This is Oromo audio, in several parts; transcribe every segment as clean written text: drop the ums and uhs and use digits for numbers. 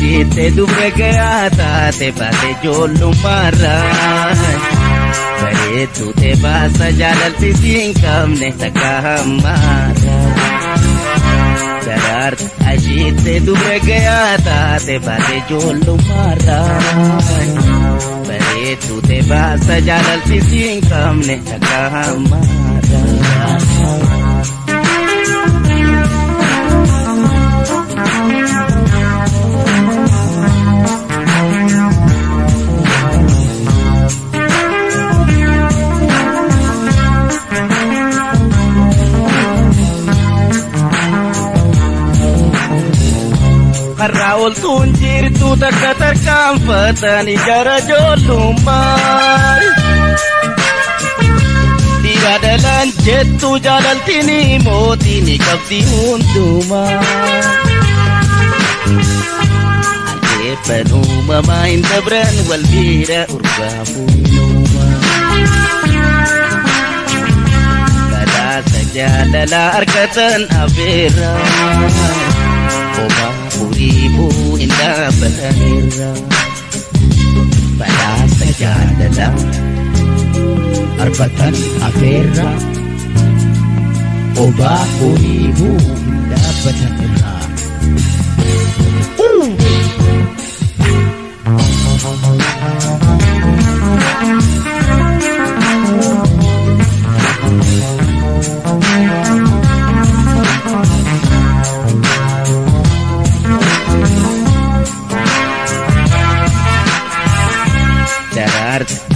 ajite dubre gaya taate baate jollummaarraa bareedduu ta'e baasa jaalalti siin qabne takka hammaarraa daraartu ajite dubre gaya taate baate jollummaarraa bareedduu ta'e baasa jaalalti siin qabne takka hammaarraa. Raul tunjir tu takka tarkaanfatani gara jollummaa Digaadalaan jettu jaalaltini mootii qabdi hundumaa Aljeeffan uumamaa hin dabran wal bira urgaafuunumaa Badhaasa jaalalaa argatan afeerraa Oba puribu indah beranira Badhaasa jaalala argatan afeerra Oba puribu indah beranira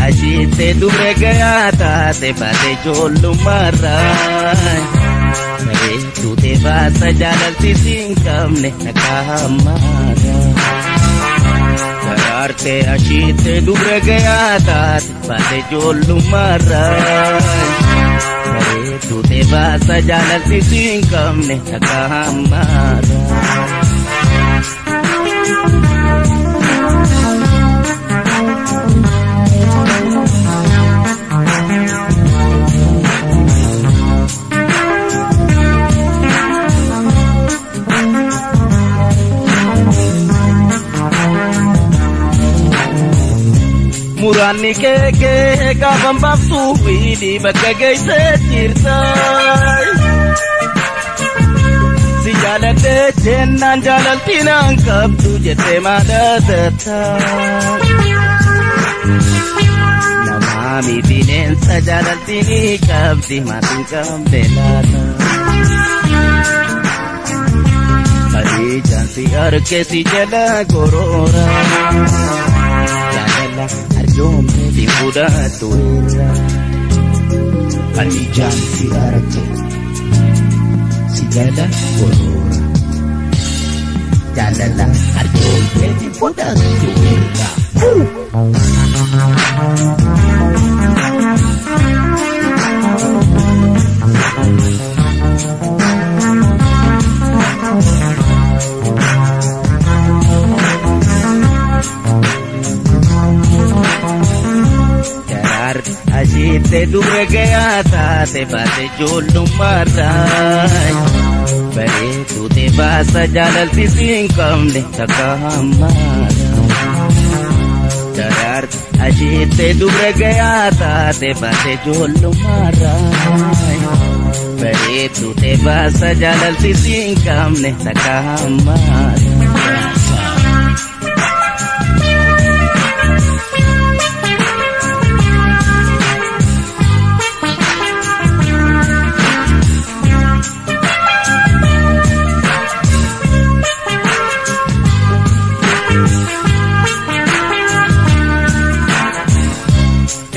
Ajite dubre gaya taate baate jollummaarraa bareedduu ta'e baasa jaalalti siin qabne takka hammaarraa daraarte ajite dubre gaya taate baate jollummaarraa bareedduu ta'e baasa jaalalti siin qabne takka hammaarraa. Murani keke gaafa baaftuu fi bakka geessee jirta. Si jaaladhee jennaan jaalalti naan qabdu jettee maadatatta. Namaami bineensa jaalalti ni qabdi maatiin qabde laata. Hariijaan si harkee si jala goroora. Arjomte di fudhatu irra Hariijaan si harke si jala goroora Jaalala arjomte di fudhatu irra Ajite dubre gaya taate baate jollummaarraa bareedduu ta'e baasa jaalalti siin qabne takka hammaarraa daraarte ajite dubre gaya taate baate jollummaarraa bareedduu ta'e baasa jaalalti siin qabne takka hammaarraa.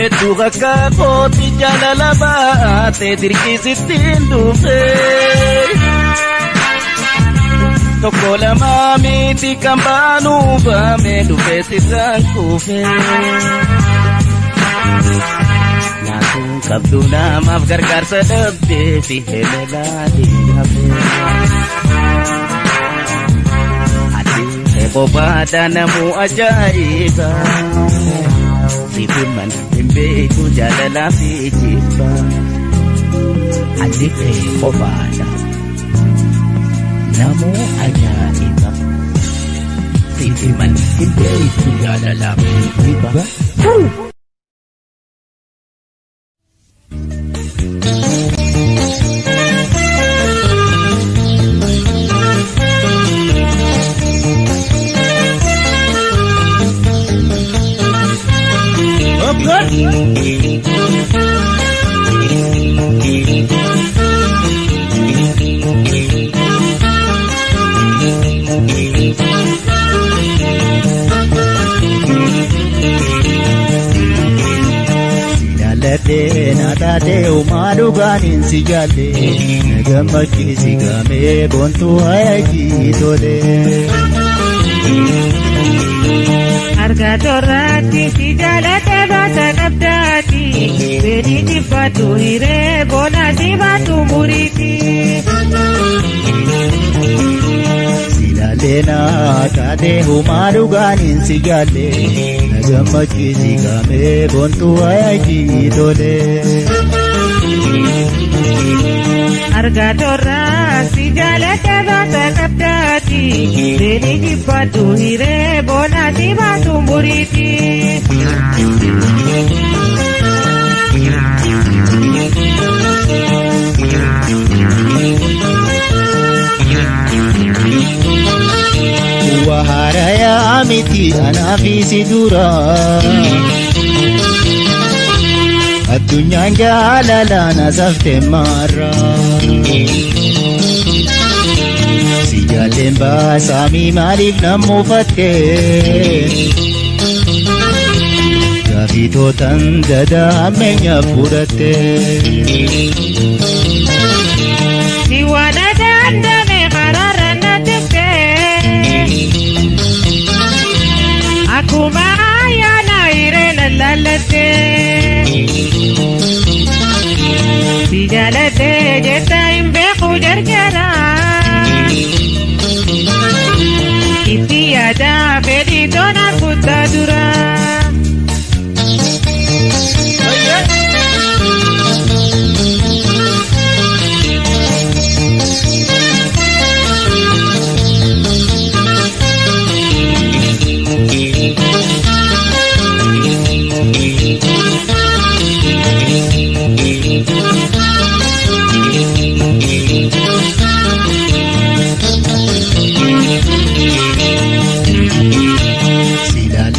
Etu kakka kooti jaalala baate dirqisittiin dhufe tokko lama miti kan baanuu baame dhufe sirraan kufe naasuun qabdu namaaf gargaarsa dhabdee fi helelaatii hafe addee kophaadha namuu ajaa'iba Sibuman himbeeku jaalala fi jibba Addite kophaadha namuu ajaa'iba Hindi ito lalalaman, di ba? Natate umaru ganin sijale nagamaki sigame bontu ayaji tole harga torati sijale tebasa nabdati bedi tipatu hire bona sibatu muriti silalena tate umaru ganin sijale nagamaki sigame bontu ayaji tole harga torra si jalate bata kaptati beni dipatu hire bona dibatu muriti waharaya amiti anafisi dura Addunyan jaalalana safte marra Si jaaleen baasami maaliif nammu fatte Gaafitootan dada ammeenya fudhatte Si waana dandame karaarra na tufte Akkuma ayyaana hireena lallatte Sijalate jeta imbe kujarjara Iti ada bedi dona kutadura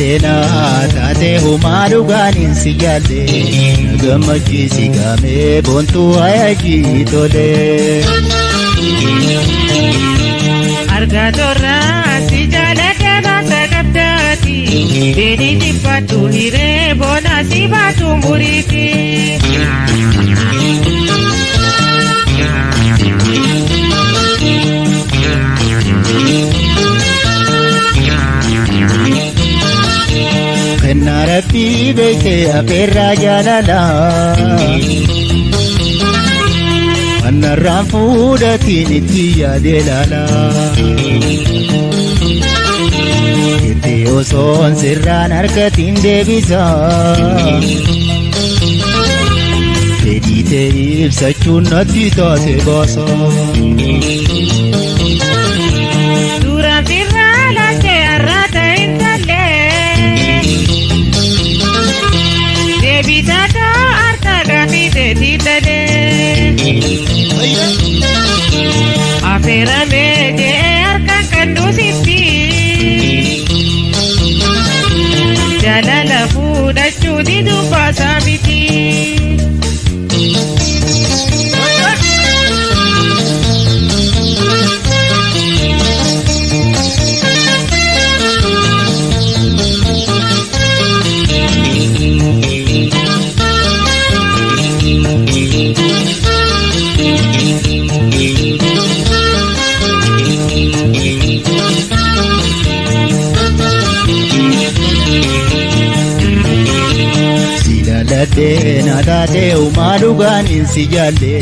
Tate umaru ganin sijale nagamaki sigame bontu ayaji tole harga torra sijale tebasa kaptati beni dipatu hire bona sibatu muriti Kenarapi beke aperra jalala Anarran fudatin ittiya delala Itti osoon sirraan harkatin deebisa Fedhiite ibsachuun natti taate baasa Duraan sirraa laatte har'aata hin talle Deebitaata harka gaafite titale Affeerame jee harkaan kan duusitti Jaalala fuudhachuu diduu baasaa miti Natate umaru ganin sijale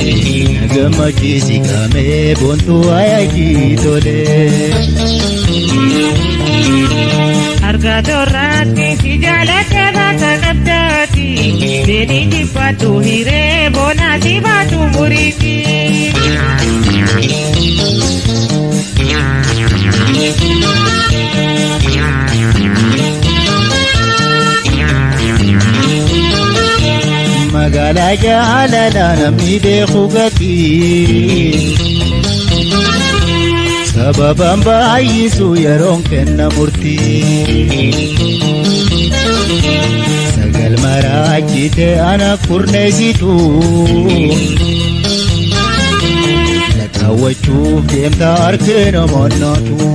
nagamaki sigame bontu ayaji tole harga torratti sijale tebasa kaptati beni dipatu hire bona sibatu muriti jaalala jaalala namni beeku gatii sababan baay'isu yeroon kenna murtii sagal maraachite ana kurneessitu lakaawwachuuf deemta harkeen amannaatu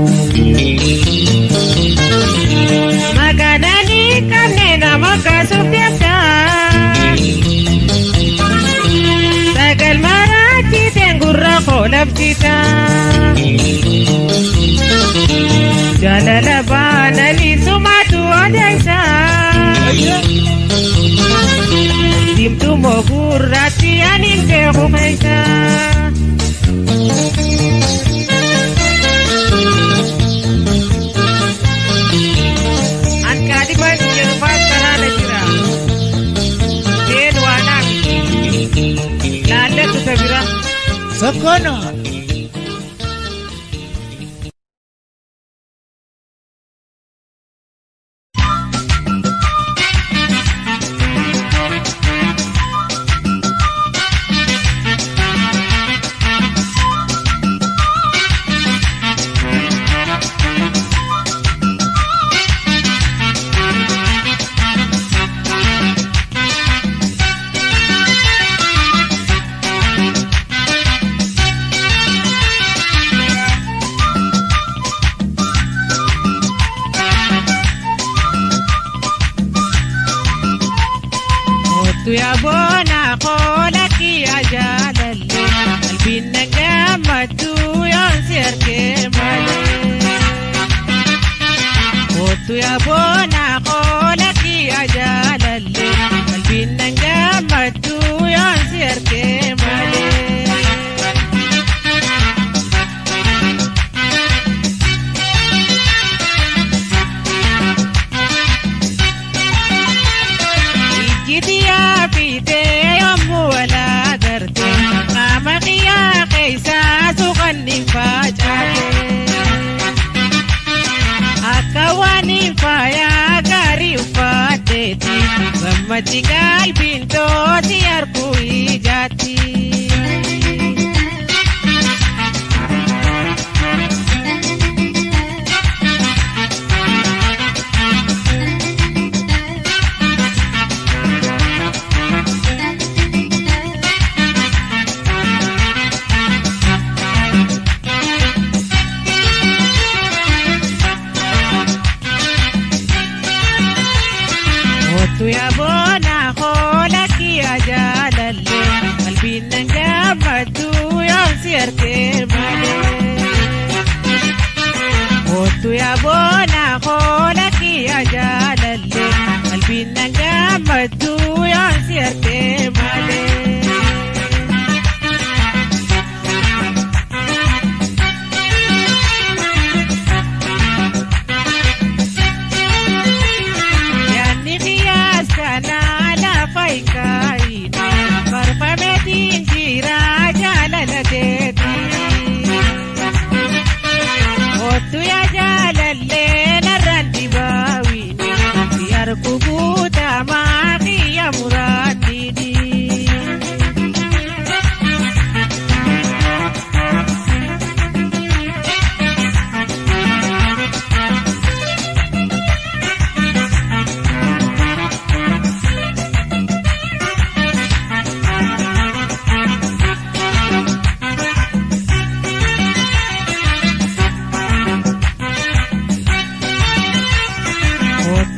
Maganani kamne nama kaasuuf deemta sagal maraachiteen gurra koolabsiita jaalala baananii sumaatu odeessa dimtuu moo gurraatti aniin beeku keessa Sakana يا بونا قولك يا جلال قلبنا جمد وينسير كمالي قلت يا بونا قولك يا جلال قلبنا جمد وينسير كمالي Gammachi qalbiin tooti arguu ijaatti. يا بونا قولك يا جلال قلبنا جمد وينسير كمالي قلت يا بونا قولك يا جلال قلبنا جمد وينسير كمالي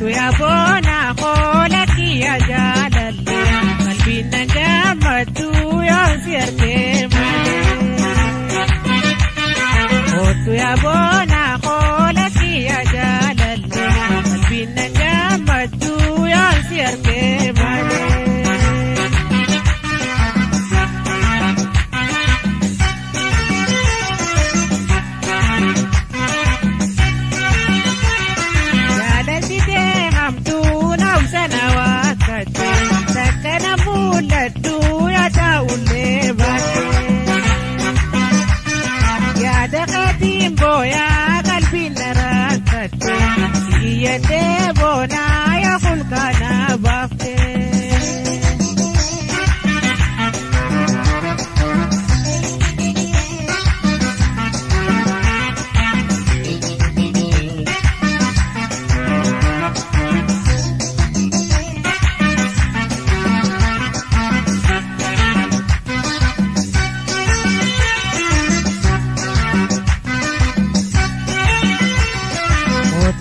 يا بونا قولك يا جلال قلبنا جمد وينسير كمالي قلت يا بونا قولك يا جلال قلبنا جمد وينسير كمالي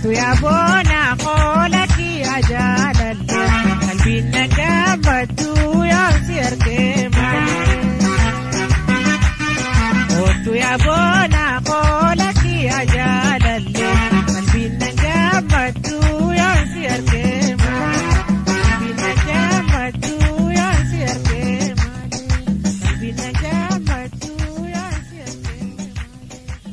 kootu yaabona koolatti ajaalallee qalbiin nagammatu yoo si argee malee. Kootu yaabona koolatti ajaalallee qalbiin nagammatu yoo si argee malee. Qalbiin nagammatu yoo si argee malee. Qalbiin nagammatu yoo si argee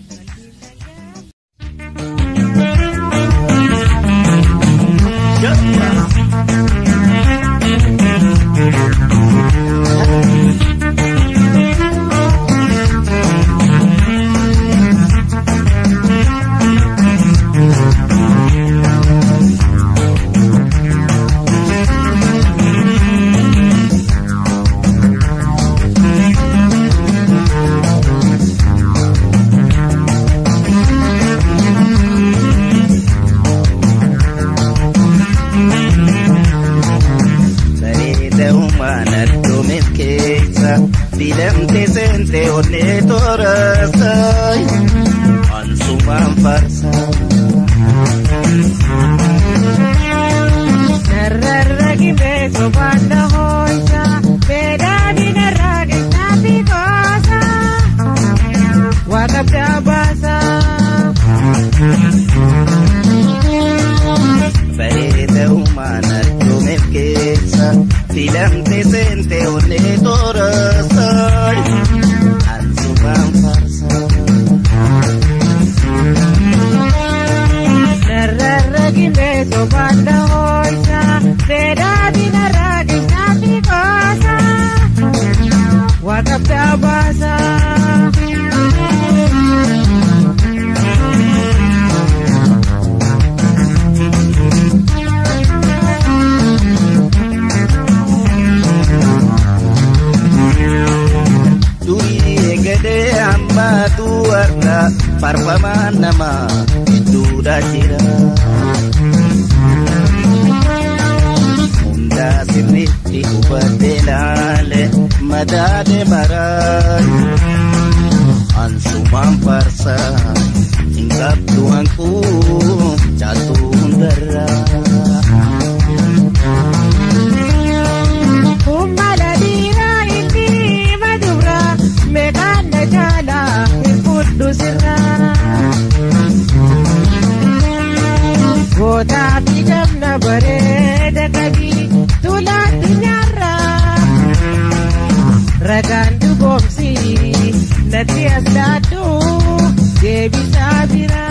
Bilamte sente onne torasai ansuman farsa narrarragi beso banda hoisa bedani narragi tapi kosa wakabda basa Farida umana tumekesa bilamte sente onne torasai ansuman farsa narrarragi beso banda hoisa bedani narragi tapi kosa wakabda basa Tuarda parfaman nama itu dah jira Munda sirri diubadelale madade marai Ansumam farsa hingap tuanku jatuh darah Goota fi gamna bareeda qabi tulaatti nyaarra ragaan dhugoomsi natti as laaddu deebisaa bira.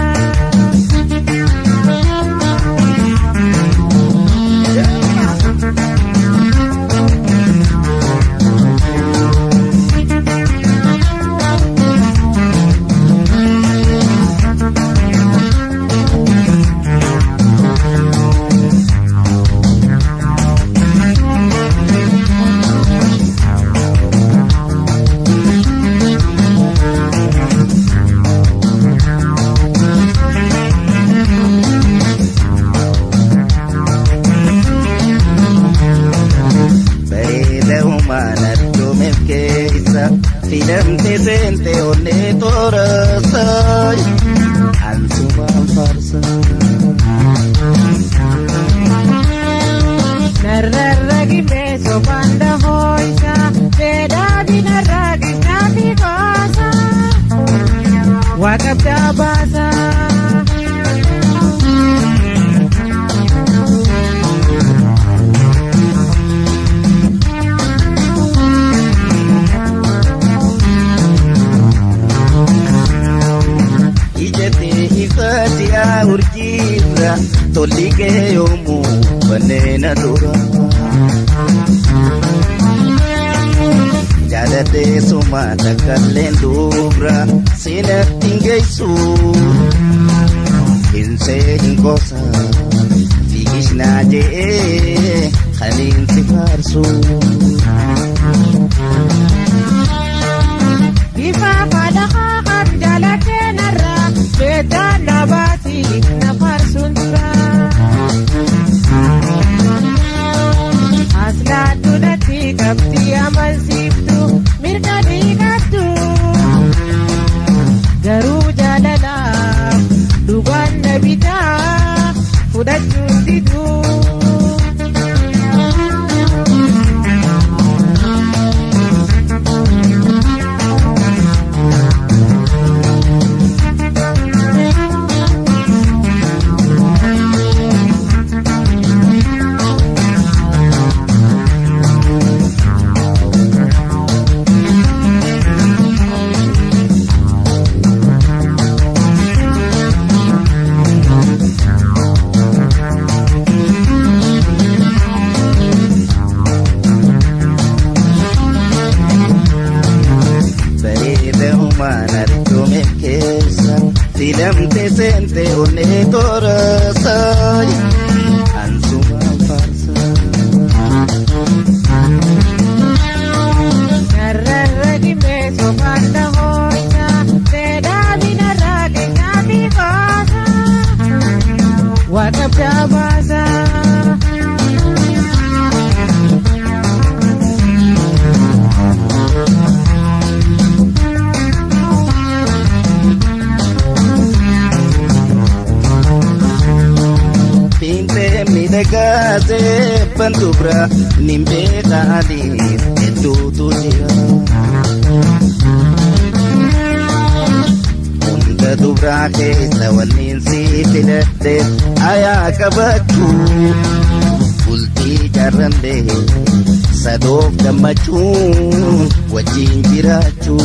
Filamte sente onne torasai ansuman farsa narrarragi beso banda hoisa bedadi narragi tapi kosa wakabda basa urjira tolige yomu banena dura jadate sumata kallen dubra sina tingaisu inse ingosa fikishna je khalin sifarsu ifa padaka kam jalate narra bedan nabati nafar sundura asla tunati kapti amal siftu mirkani kaptu garu jalala dugan nabita fudhachuun diduu. Filamte sente one torasay ansuma farsa Narrarragi meso panda hoita Teda binarragi nati basa Wakab jabasa Negate pentubra nimbe tadi itu dia Unda tubra ke sawanin si tidate aya kabatu Ulti jarande sadok damachu wajin jirachu